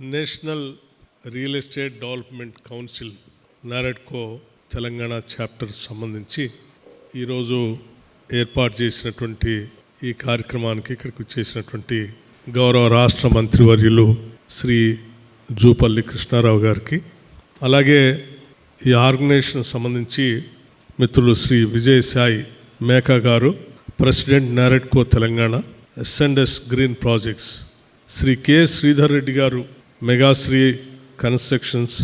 National real estate development council NAREDCO Telangana chapter సంబంధించి ఈరోజు ఏర్పాటు చేసినటువంటి ఈ కార్యక్రమానికి ఇక్కడికి వచ్చేసినటువంటి గౌరవ రాష్ట్ర మంత్రివర్యులు శ్రీ జూపల్లి కృష్ణారావు గారికి, అలాగే ఈ ఆర్గనైజేషన్ సంబంధించి మిత్రులు శ్రీ విజయసాయి మేకా గారు, ప్రెసిడెంట్ నారెడ్కో తెలంగాణ ఎస్&ఎస్ green projects, Shri K Sridhar Reddy గారు, Megasri constructions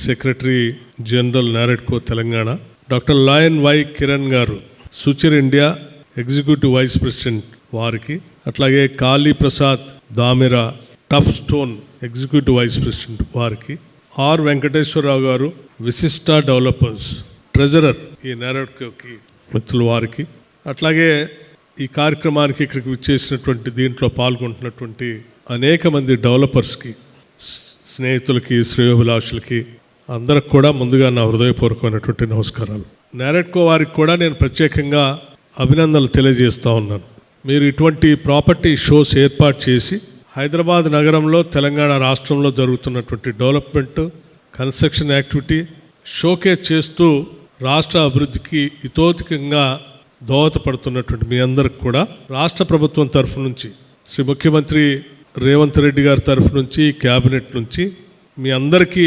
secretary general NAREDCO Telangana, doctor lion Y Kiran గారు, Suchir India executive vice president వారికి, అట్లాగే Kali Prasad Damira tough stone executive vice president వారికి, ఆర్ వెంకటేశ్వరరావు గారు విశిష్ట డెవలపర్స్ ట్రెజరర్ ఈ నారెడ్కోకి మిత్రుల వారికి, అట్లాగే ఈ కార్యక్రమానికి ఇక్కడికి వచ్చేసినటువంటి దీంట్లో పాల్గొంటున్నటువంటి అనేక మంది డెవలపర్స్కి, స్నేహితులకి, శ్రేయోభిలాషులకి అందరికి కూడా ముందుగా నా హృదయపూర్వకమైనటువంటి నమస్కారాలు. నారెడ్కో వారికి కూడా నేను ప్రత్యేకంగా అభినందనలు తెలియజేస్తూ ఉన్నాను. మీరు ఇటువంటి ప్రాపర్టీ షోస్ ఏర్పాటు చేసి హైదరాబాద్ నగరంలో, తెలంగాణ రాష్ట్రంలో జరుగుతున్నటువంటి డెవలప్మెంట్, కన్స్ట్రక్షన్ యాక్టివిటీ షోకేస్ చేస్తూ రాష్ట్ర అభివృద్ధికి ఇతోధికంగా దోహదపడుతున్నటువంటి మీ అందరికి కూడా రాష్ట్ర ప్రభుత్వం తరఫు నుంచి, శ్రీ ముఖ్యమంత్రి రేవంత్ రెడ్డి గారి తరఫు నుంచి, క్యాబినెట్ నుంచి మీ అందరికీ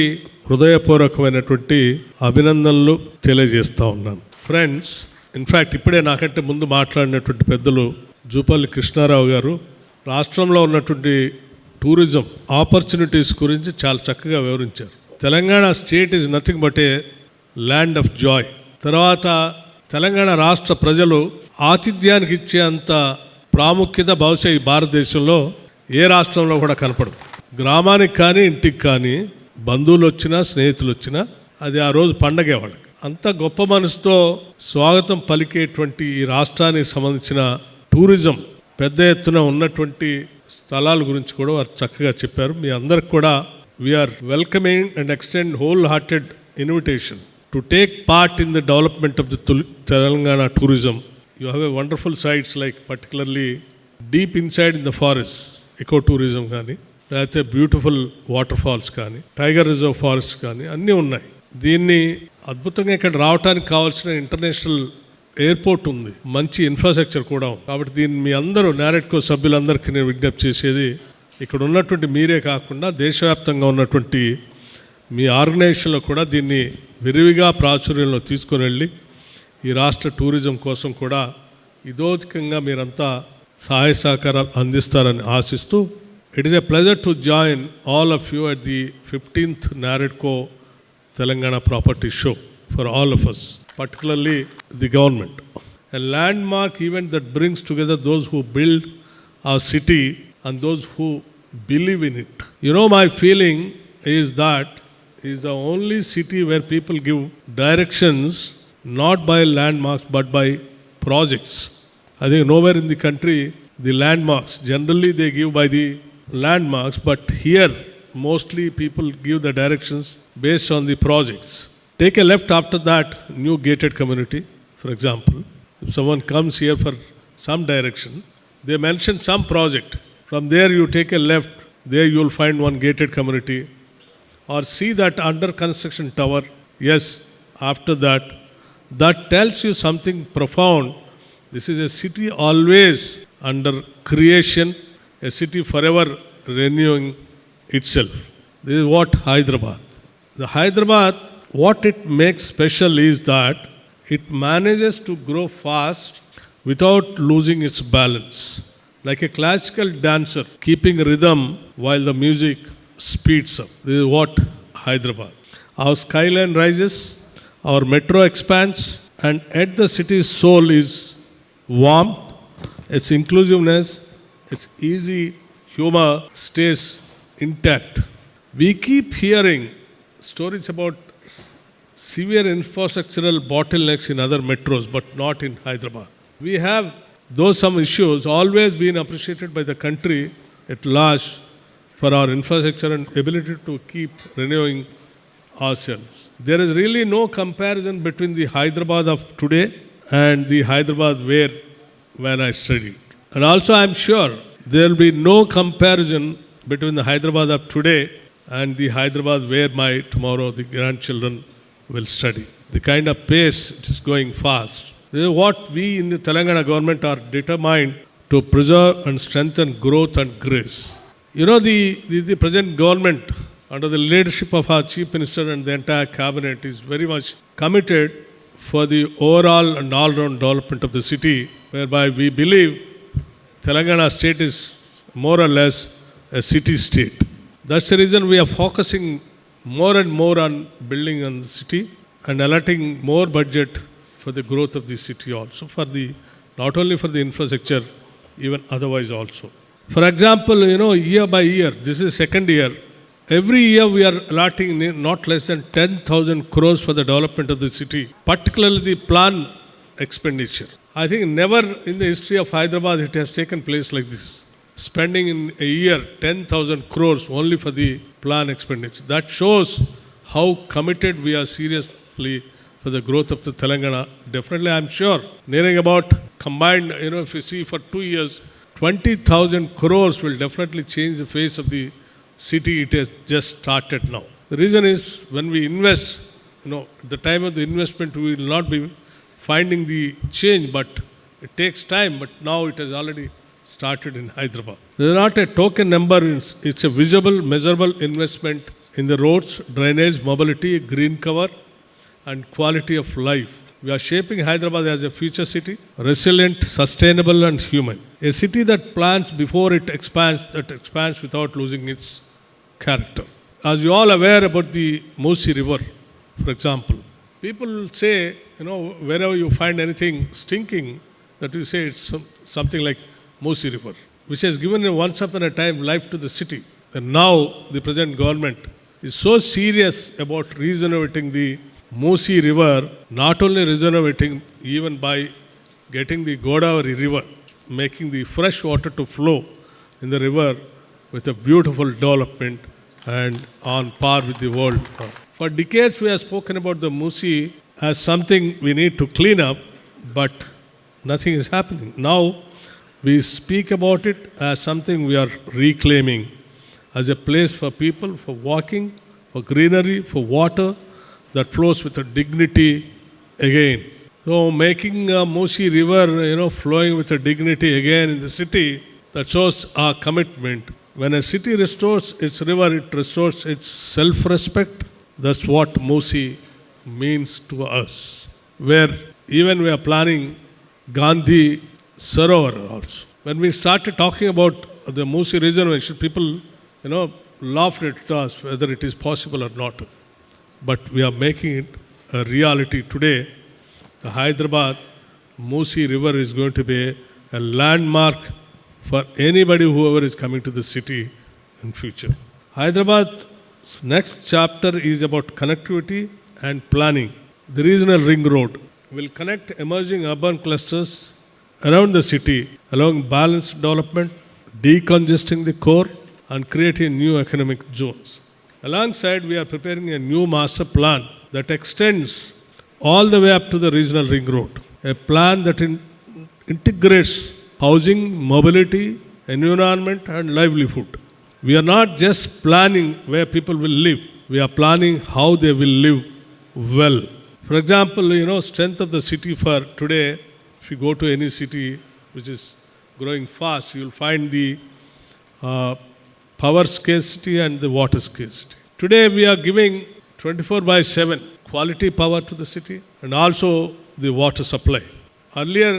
హృదయపూర్వకమైనటువంటి అభినందనలు తెలియజేస్తూ ఉన్నాను. ఫ్రెండ్స్, ఇన్ఫ్యాక్ట్ ఇప్పుడే నాకంటే ముందు మాట్లాడినటువంటి పెద్దలు జూపల్లి కృష్ణారావు గారు రాష్ట్రంలో ఉన్నటువంటి టూరిజం ఆపర్చునిటీస్ గురించి చాలా చక్కగా వివరించారు. Telangana state is nothing but A land of Joy. తర్వాత తెలంగాణ రాష్ట్ర ప్రజలు ఆతిథ్యానికి ఇచ్చే అంత ప్రాముఖ్యత బహుశా ఈ భారతదేశంలో ఏ రాష్ట్రంలో కూడా కనపడదు. గ్రామానికి కానీ, ఇంటికి కానీ బంధువులు వచ్చినా, స్నేహితులు వచ్చినా అది ఆ రోజు పండగే వాళ్ళకి. అంత గొప్ప మనసుతో స్వాగతం పలికేటువంటి ఈ రాష్ట్రానికి సంబంధించిన టూరిజం పెద్ద ఎత్తున ఉన్నటువంటి స్థలాల గురించి కూడా వారు చక్కగా చెప్పారు. మీ అందరికి కూడా we are welcoming and extend whole hearted invitation to take part in the development of the Telangana tourism. You have a wonderful sites like particularly deep inside in the forest, ecotourism కానీ, లేకపోతే బ్యూటిఫుల్ వాటర్ ఫాల్స్ కానీ, tiger reserve forest కానీ అన్నీ ఉన్నాయి. దీన్ని అద్భుతంగా ఇక్కడ రావడానికి కావాల్సిన ఇంటర్నేషనల్ ఎయిర్పోర్ట్ ఉంది, మంచి ఇన్ఫ్రాస్ట్రక్చర్ కూడా ఉంది. కాబట్టి దీన్ని మీ అందరూ నారెడ్కో సభ్యులందరికీ నేను విజ్ఞప్తి చేసేది, ఇక్కడ ఉన్నటువంటి మీరే కాకుండా దేశవ్యాప్తంగా ఉన్నటువంటి మీ ఆర్గనైజేషన్లో కూడా దీన్ని విరివిగా ప్రాచుర్యంలో తీసుకొని వెళ్ళి ఈ రాష్ట్ర టూరిజం కోసం కూడా ఇదోధికంగా మీరంతా సహాయ సహకారాలు అందిస్తారని ఆశిస్తూ, it is a pleasure to join all of you at the 15th NAREDCO Telangana property show for all of us, particularly the government. A landmark event that brings together those who build our city and those who believe in it. You know, my feeling is that is the only city where people give directions not by landmarks but by projects. I think nowhere in the country the landmarks, generally they give by the landmarks, but here mostly people give the directions based on the projects. Take a left after that new gated community, for example. If someone comes here for some direction, they mention some project. From there you take a left, there you will find one gated community. Or see that under construction tower. Yes, after that, that tells you something profound. This is a city always under creation, a city forever renewing itself. This is what Hyderabad. The Hyderabad, what it makes special is that it manages to grow fast without losing its balance. Like a classical dancer keeping rhythm while the music speeds up. This is what Hyderabad. Our skyline rises, our metro expands, and at the city's soul is warmth, its inclusiveness, its easy humor stays intact. We keep hearing stories about severe infrastructural bottlenecks in other metros, but not in Hyderabad. We have, though some issues, always been appreciated by the country at large for our infrastructure and ability to keep renewing ourselves. There is really no comparison between the Hyderabad of today and the Hyderabad when I studied. And also I am sure there will be no comparison between the Hyderabad of today and the Hyderabad where my tomorrow the grandchildren will study. The kind of pace it is going fast. This is what we in the Telangana government are determined to preserve and strengthen growth and grace. You know, the present government under the leadership of our Chief Minister and the entire cabinet is very much committed for the overall and all-round development of the city, whereby we believe Telangana state is more or less a city state. That's the reason we are focusing more and more on building on the city and allotting more budget for the growth of the city also, for the not only for the infrastructure, even otherwise also. For example, you know, year by year, this is second year, every year we are allotting not less than 10,000 crores for the development of the city, particularly the plan expenditure. I think never in the history of Hyderabad it has taken place like this. Spending in a year 10,000 crores only for the plan expenditure. That shows how committed we are seriously for the growth of the Telangana. Definitely, I'm sure, nearing about combined, you know, if you see for 2 years, 20,000 crores will definitely change the face of the city. It has just started now. The reason is when we invest, you know, at the time of the investment, we will not be finding the change, but it takes time. But now it has already started in Hyderabad. This is not a token number, it's a visible, measurable investment in the roads, drainage, mobility, green cover, and quality of life. We are shaping Hyderabad as a future city, resilient, sustainable, and human. A city that plans before it expands, that expands without losing its character. As you all aware about the Musi River, for example, people say, you know, wherever you find anything stinking, that you say it's something like Musi River, which has given once upon a time life to the city. And now the present government is so serious about regenerating the Musi River, not only regenerating, even by getting the Godavari River, making the fresh water to flow in the river with a beautiful development and on par with the world. For decades we have spoken about the Musi as something we need to clean up, but nothing is happening. Now we speak about it as something we are reclaiming, as a place for people, for walking, for greenery, for water that flows with a dignity again. So making Musi River, you know, flowing with a dignity again in the city, that shows our commitment. When a city restores its river, it restores its self-respect. That's what Musi means to us. Where even we are planning Gandhi Sarovar also. When we started talking about the Musi reservation, people, you know, laughed at us whether it is possible or not. But we are making it a reality today. The Hyderabad Musi River is going to be a landmark for anybody, whoever is coming to the city in future. Hyderabad's next chapter is about connectivity and planning. The regional ring road will connect emerging urban clusters around the city along balanced development, decongesting the core and creating new economic zones. Alongside, we are preparing a new master plan that extends all the way up to the regional ring road. A plan that integrates housing, mobility, environment and livelihood. We are not just planning where people will live. We are planning how they will live well. For example, you know, strength of the city for today, if you go to any city which is growing fast, you will find the power scarcity and the water scarcity. Today we are giving 24/7 quality power to the city and also the water supply. Earlier,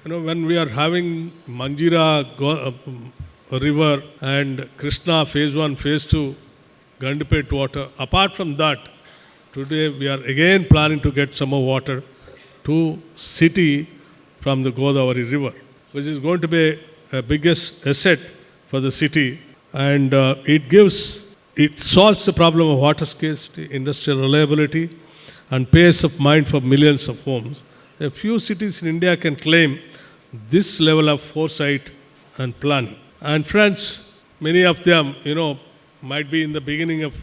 you know, when we are having Manjira River and Krishna phase 1, phase 2, Gandipet water, apart from that, today we are again planning to get some more water to city from the Godavari River, which is going to be a biggest asset for the city, and it solves the problem of water scarcity, industrial reliability, and peace of mind for millions of homes. A few cities in India can claim this level of foresight and planning. And friends, many of them, you know, might be in the beginning of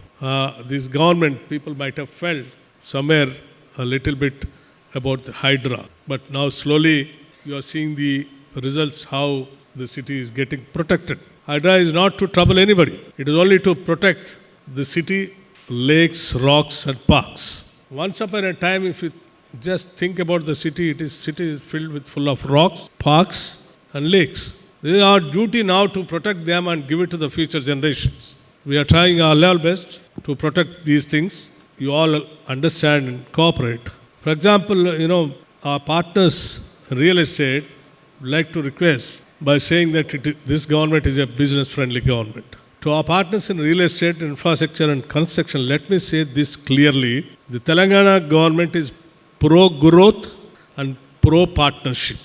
this government, people might have felt somewhere a little bit about the Hydra. But now slowly you are seeing the results, how the city is getting protected. Hydra is not to trouble anybody. It is only to protect the city, lakes, rocks and parks. Once upon a time, if you just think about the city, city is filled with full of rocks, parks and lakes. It is our duty now to protect them and give it to the future generations. We are trying our level best to protect these things. You all understand and cooperate. For example, our partners in real estate like to request by saying that this government is a business-friendly government. To our partners in real estate, infrastructure and construction, let me say this clearly. The Telangana government is pro-growth and pro-partnership.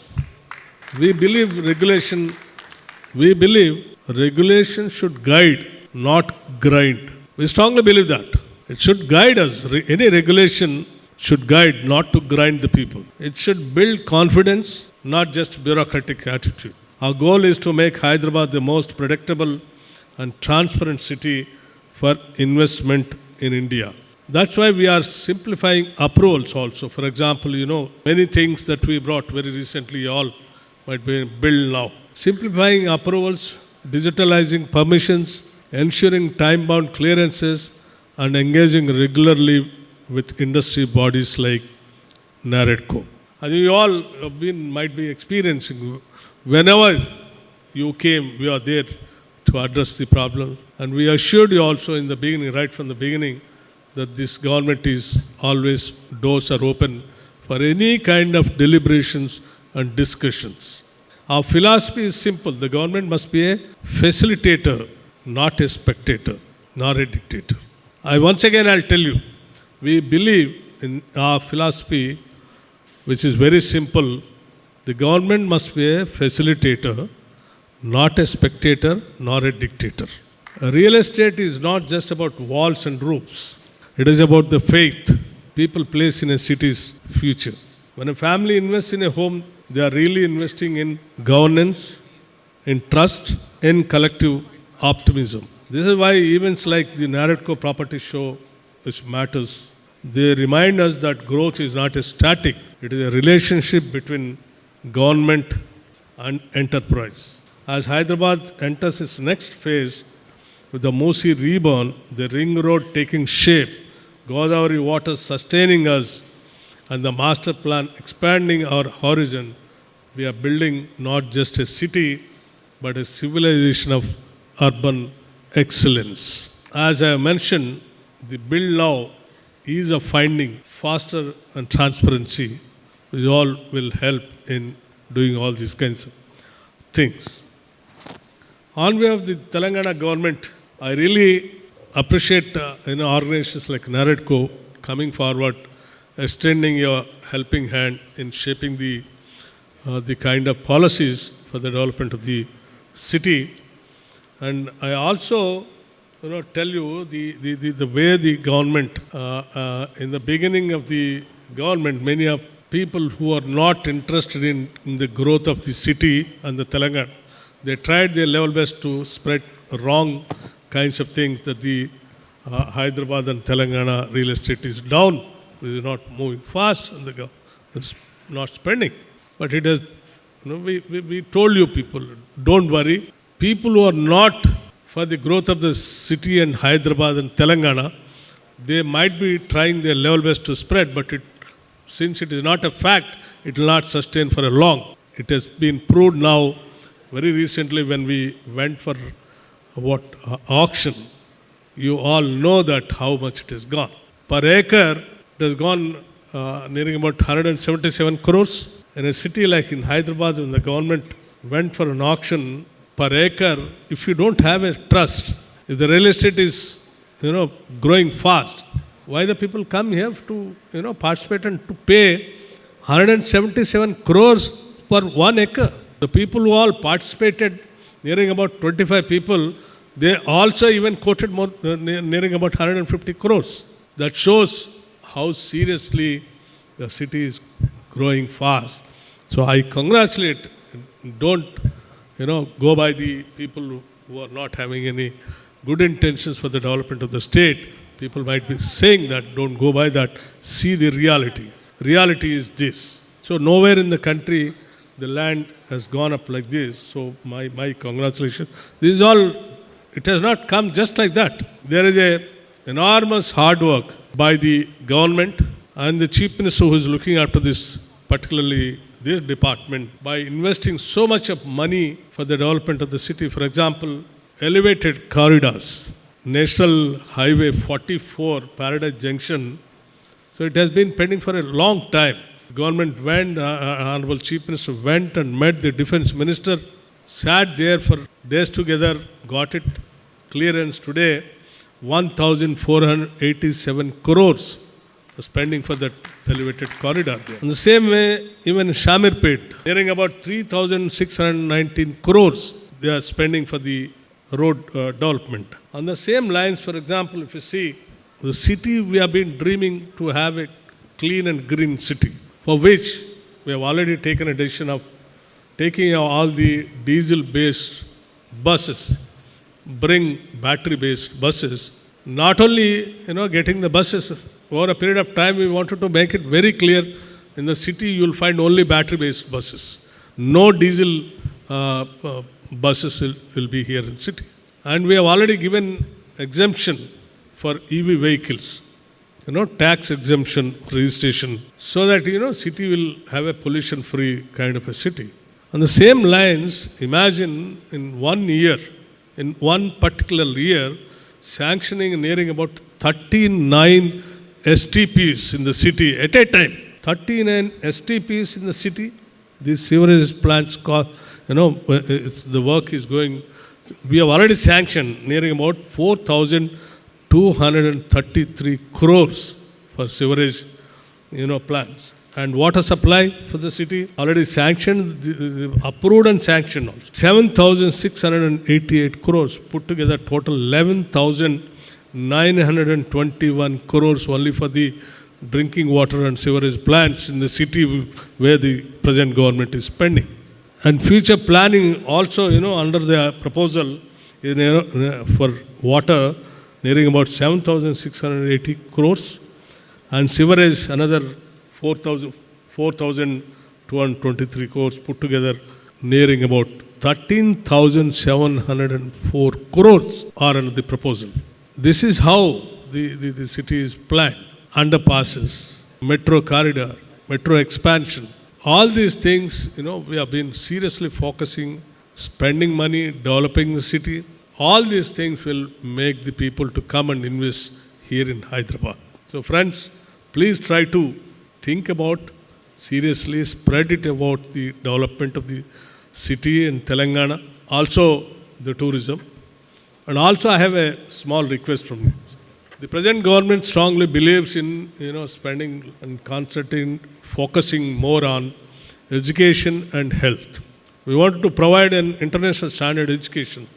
We believe regulation should guide, not grind. We strongly believe that. It should guide us. Any regulation should guide, not to grind the people. It should build confidence, not just bureaucratic attitude. Our goal is to make Hyderabad the most predictable and transparent city for investment in India. That's why we are simplifying approvals also. For example, many things that we brought very recently, all might be built now. Simplifying approvals, digitalizing permissions, ensuring time-bound clearances, and engaging regularly with industry bodies like NAREDCO. And you all might be experiencing, whenever you came, we are there to address the problem. And we assured you also in the beginning, right from the beginning, that this government is always, doors are open for any kind of deliberations and discussions. Our philosophy is simple. The government must be a facilitator, not a spectator, nor a dictator. I'll tell you, we believe in our philosophy, which is very simple. The government must be a facilitator, not a spectator, nor a dictator. Real estate is not just about walls and roofs. It is about the faith people place in a city's future. When a family invests in a home, they are really investing in governance, in trust, in collective optimism. This is why events like the NAREDCO property show, which matters, they remind us that growth is not a static. It is a relationship between government and enterprise. As Hyderabad enters its next phase, with the Moosi reborn, the ring road taking shape, Godavari waters sustaining us, and the master plan expanding our horizon, we are building not just a city, but a civilization of urban excellence. As I mentioned, the build now ease of finding, faster and transparency, which all will help in doing all these kinds of things. On behalf of the Telangana government, I really appreciate organizations like NAREDCO coming forward, extending your helping hand in shaping the kind of policies for the development of the city. And I also tell you the way the government, in the beginning of the government, many of people who are not interested in the growth of the city and the Telangana, they tried their level best to spread wrong kinds of things, that the Hyderabad and Telangana real estate is down, it is not moving fast, and the government is not spending. But it has, we told you people, don't worry. People who are not for the growth of the city and Hyderabad and Telangana, they might be trying their level best to spread, but since it is not a fact, it will not sustain for a long. It has been proved now very recently when we went for auction. You all know that how much it has gone. Per acre, it has gone nearing about 177 crores. In a city like in Hyderabad, when the government went for an auction, per acre, if you don't have a trust, if the real estate is, growing fast, why the people come here to, participate and to pay 177 crores per 1 acre? The people who all participated, nearing about 25 people, they also even quoted more, nearing about 150 crores. That shows how seriously the city is growing fast. So I congratulate, don't, go by the people who are not having any good intentions for the development of the state. People might be saying that, don't go by that. See the reality. Reality is this. So nowhere in the country the land has gone up like this. So my congratulations. This is all, It has not come just like that. There is a enormous hard work by the government and the Chief Minister who is looking after this, particularly this department, by investing so much of money for the development of the city. For example, elevated corridors, National Highway 44, Paradise Junction. So it has been pending for a long time. Government went, Honorable Chief Minister went and met the Defence Minister, sat there for days together, got it clearance today. 1,487 crores spending for that elevated corridor there. In the same way, even Shamirpet, nearing about 3,619 crores, they are spending for the road development. On the same lines, for example, if you see, the city we have been dreaming to have a clean and green city, for which we have already taken a decision of taking all the diesel-based buses, bring battery-based buses. Not only, getting the buses, over a period of time, we wanted to make it very clear, in the city you will find only battery-based buses. No diesel buses will be here in city. And we have already given exemption for EV vehicles, tax exemption registration, so that, city will have a pollution-free kind of a city. On the same lines, imagine in 1 year, in one particular year, sanctioning nearing about 39 STPs in the city at a time. 39 STPs in the city. These sewerage plants, the work is going. We have already sanctioned nearing about 4,233 crores for sewerage, plants. And water supply for the city already sanctioned, approved and sanctioned also. 7,688 crores put together, total 11,921 crores only for the drinking water and sewerage plants in the city where the present government is spending. And future planning also, under the proposal for water, nearing about 7,680 crores, and sewerage another 4,223 crores put together, nearing about 13,704 crores are under the proposal. This is how the city is planned. Underpasses, metro corridor, metro expansion. All these things, we have been seriously focusing, spending money, developing the city. All these things will make the people to come and invest here in Hyderabad. So friends, please try to think about, seriously spread it about the development of the city in Telangana, also the tourism. And also I have a small request from you. The present government strongly believes in, spending and concentrating, focusing more on education and health. We want to provide an international standard education.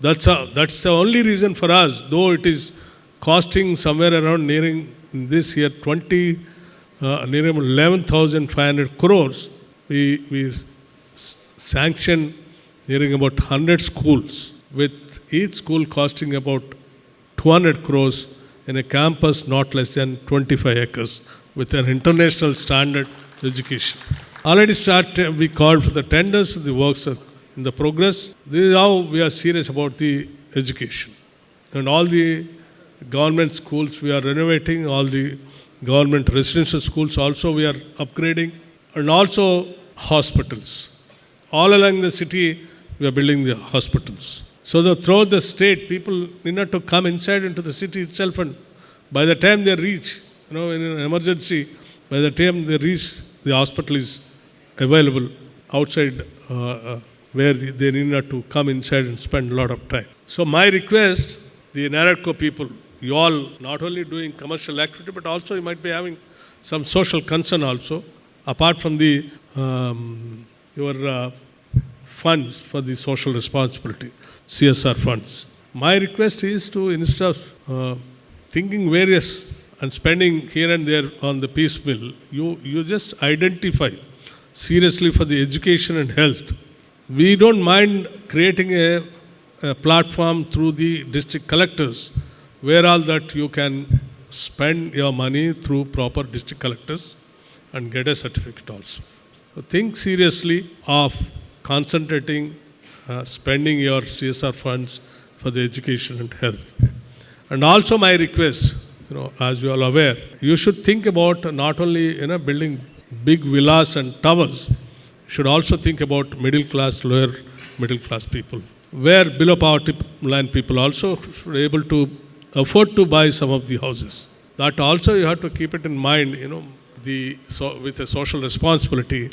That's the only reason for us, though it is costing somewhere around nearing this year nearing 11,500 crores. We sanctioned nearing about 100 schools, with each school costing about 200 crores in a campus not less than 25 acres with an international standard education. Already we called for the tenders, the works are in the progress. This is how we are serious about the education. And all the government schools we are renovating, all the government residential schools also we are upgrading, and also hospitals. All along the city we are building the hospitals. So that throughout the state, people need not to come inside into the city itself, and by the time they reach, in an emergency, by the time they reach, the hospital is available outside where they need not to come inside and spend a lot of time. So my request, the NAREDCO people, you all not only doing commercial activity, but also you might be having some social concern also, apart from the your funds for the social responsibility, CSR funds. My request is to, instead of thinking various and spending here and there on the piecemeal, you just identify seriously for the education and health. We don't mind creating a platform through the district collectors, where all that you can spend your money through proper district collectors and get a certificate also. So think seriously of concentrating, spending your CSR funds for the education and health. And also my request, as you are aware, you should think about not only building big villas and towers. You should also think about middle class, lower middle class people, where below poverty line people also should be able to afford to buy some of the houses. That also you have to keep it in mind, with a social responsibility.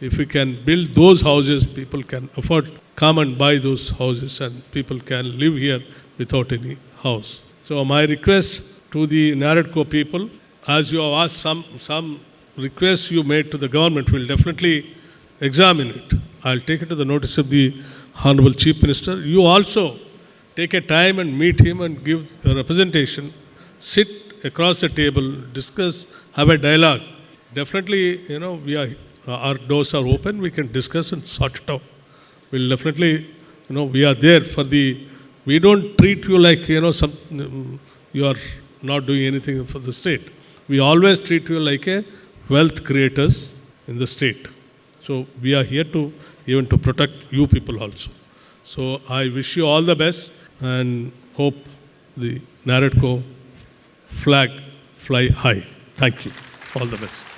If we can build those houses, people can afford, come and buy those houses, and people can live here without any house. So my request to the NAREDCO people, as you have asked some requests you made to the government, we'll definitely examine it. I'll take it to the notice of the Honorable Chief Minister. You also take a time and meet him and give a representation. Sit across the table, discuss, have a dialogue. Definitely, our doors are open. We can discuss and sort it out. We'll definitely, we are there for we don't treat you like, you are not doing anything for the state. We always treat you like a wealth creators in the state. So we are here to even to protect you people also. So I wish you all the best and hope the NAREDCO flag fly high. Thank you. All the best.